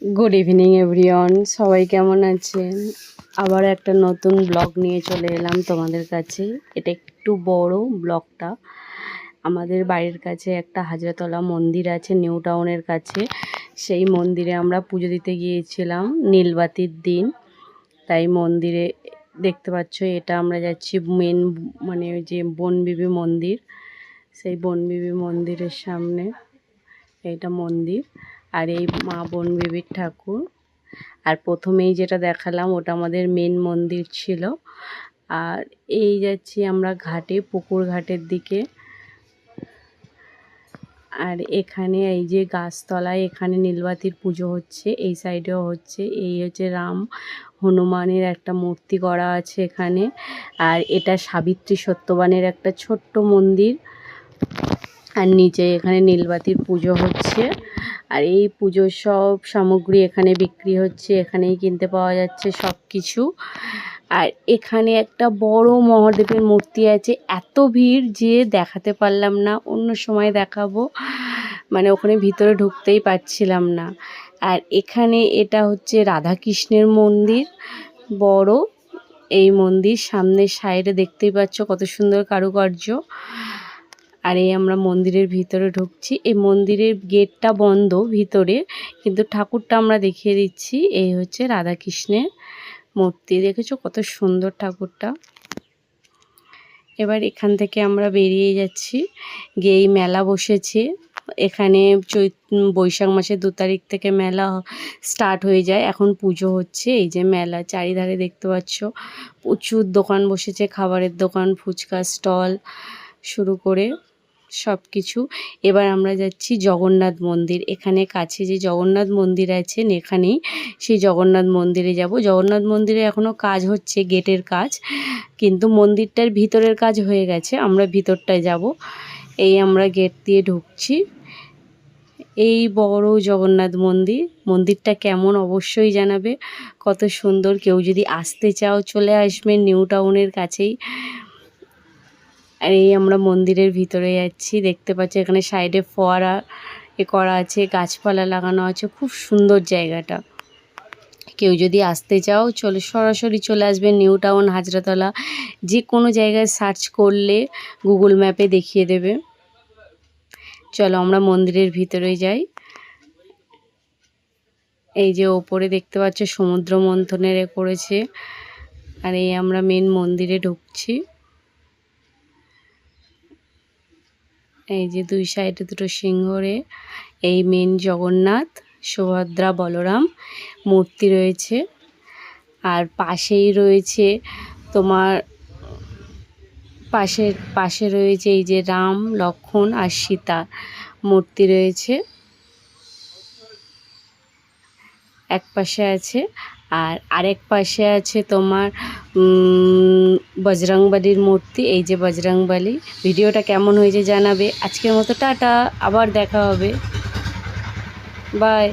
Good evening everyone, সবাই কেমন আছেন? আবার একটা নতুন ব্লগ নিয়ে চলে এলাম তোমাদের কাছে। এটা একটু বড় ব্লগটা। আমাদের বাড়ির কাছে একটা হাজরাতলা মন্দির আছে নিউ টাউনের কাছে। সেই মন্দিরে আমরা পুজো দিতে গিয়েছিলাম নীলবাতির দিন। তাই মন্দিরে দেখতে পাচ্ছ, এটা আমরা যাচ্ছি মেন মানে ওই যে বনবিবি মন্দির, সেই বনবিবি মন্দিরের সামনে এইটা মন্দির। আর এই মা বনবিবির ঠাকুর। আর প্রথমেই যেটা দেখালাম ওটা আমাদের মেন মন্দির ছিল। আর এই যাচ্ছি আমরা ঘাটে, পুকুর ঘাটের দিকে। আর এখানে এই যে গাছতলায় এখানে নীলবাতির পুজো হচ্ছে, এই সাইডেও হচ্ছে। এই হচ্ছে রাম হনুমানের একটা মূর্তি করা আছে এখানে। আর এটা সাবিত্রী সত্যবানের একটা ছোট্ট মন্দির। আর নিচে এখানে নীলবাতির পুজো হচ্ছে। আর এই পুজোর সব সামগ্রী এখানে বিক্রি হচ্ছে, এখানেই কিনতে পাওয়া যাচ্ছে সব কিছু। আর এখানে একটা বড় মহাদেবের মূর্তি আছে। এত ভিড় যে দেখাতে পারলাম না, অন্য সময় দেখাবো। মানে ওখানে ভিতরে ঢুকতেই পারছিলাম না। আর এখানে এটা হচ্ছে রাধাকৃষ্ণের মন্দির বড়। এই মন্দির সামনের সাইডে দেখতেই পাচ্ছ কত সুন্দর কারুকার্য। আর এই আমরা মন্দিরের ভিতরে ঢুকছি। এই মন্দিরের গেটটা বন্ধ ভিতরে, কিন্তু ঠাকুরটা আমরা দেখিয়ে দিচ্ছি। এই হচ্ছে রাধাকৃষ্ণের মূর্তি, দেখেছো কত সুন্দর ঠাকুরটা। এবার এখান থেকে আমরা বেরিয়ে যাচ্ছি। গিয়ে এই মেলা বসেছে এখানে বৈশাখ মাসের 2 তারিখ থেকে মেলা স্টার্ট হয়ে যায়। এখন পুজো হচ্ছে। এই যে মেলা চারিধারে দেখতে পাচ্ছ প্রচুর দোকান বসেছে, খাবারের দোকান, ফুচকা স্টল শুরু করে সব কিছু। এবার আমরা যাচ্ছি জগন্নাথ মন্দির। এখানে কাছে যে জগন্নাথ মন্দির আছেন এখানেই সেই জগন্নাথ মন্দিরে যাব। জগন্নাথ মন্দিরে এখনও কাজ হচ্ছে, গেটের কাজ, কিন্তু মন্দিরটার ভিতরের কাজ হয়ে গেছে। আমরা ভিতরটায় যাব। এই আমরা গেট দিয়ে ঢুকছি। এই বড় জগন্নাথ মন্দির। মন্দিরটা কেমন অবশ্যই জানাবে, কত সুন্দর। কেউ যদি আসতে চাও চলে আসবে, নিউ টাউনের কাছেই। আর এই আমরা মন্দিরের ভিতরে যাচ্ছি। দেখতে পাচ্ছি এখানে সাইডে ফোয়ারা করা আছে, গাছপালা লাগানো আছে, খুব সুন্দর জায়গাটা। কেউ যদি আসতে চাও সরাসরি চলে আসবে নিউ টাউন হাজরাতলা। যে কোনো জায়গায় সার্চ করলে গুগল ম্যাপে দেখিয়ে দেবে। চলো আমরা মন্দিরের ভিতরে যাই। এই যে ওপরে দেখতে পাচ্ছ সমুদ্র মন্থনের করেছে। আর এই আমরা মেন মন্দিরে ঢুকছি। এই যে 2 সাইডে 2টো সিংহরে এই মেন জগন্নাথ, সুভদ্রা, বলরাম মূর্তি রয়েছে। আর পাশেই রয়েছে তোমার পাশে রয়েছে এই যে রাম, লক্ষ্মণ আর সীতা মূর্তি রয়েছে এক পাশে আছে। আর আরেক পাশে আছে তোমার বজরংবলীর মূর্তি। এই যে বজরংবলী। ভিডিওটা কেমন হয়েছে জানাবে। আজকের মতো টাটা, আবার দেখা হবে, বাই।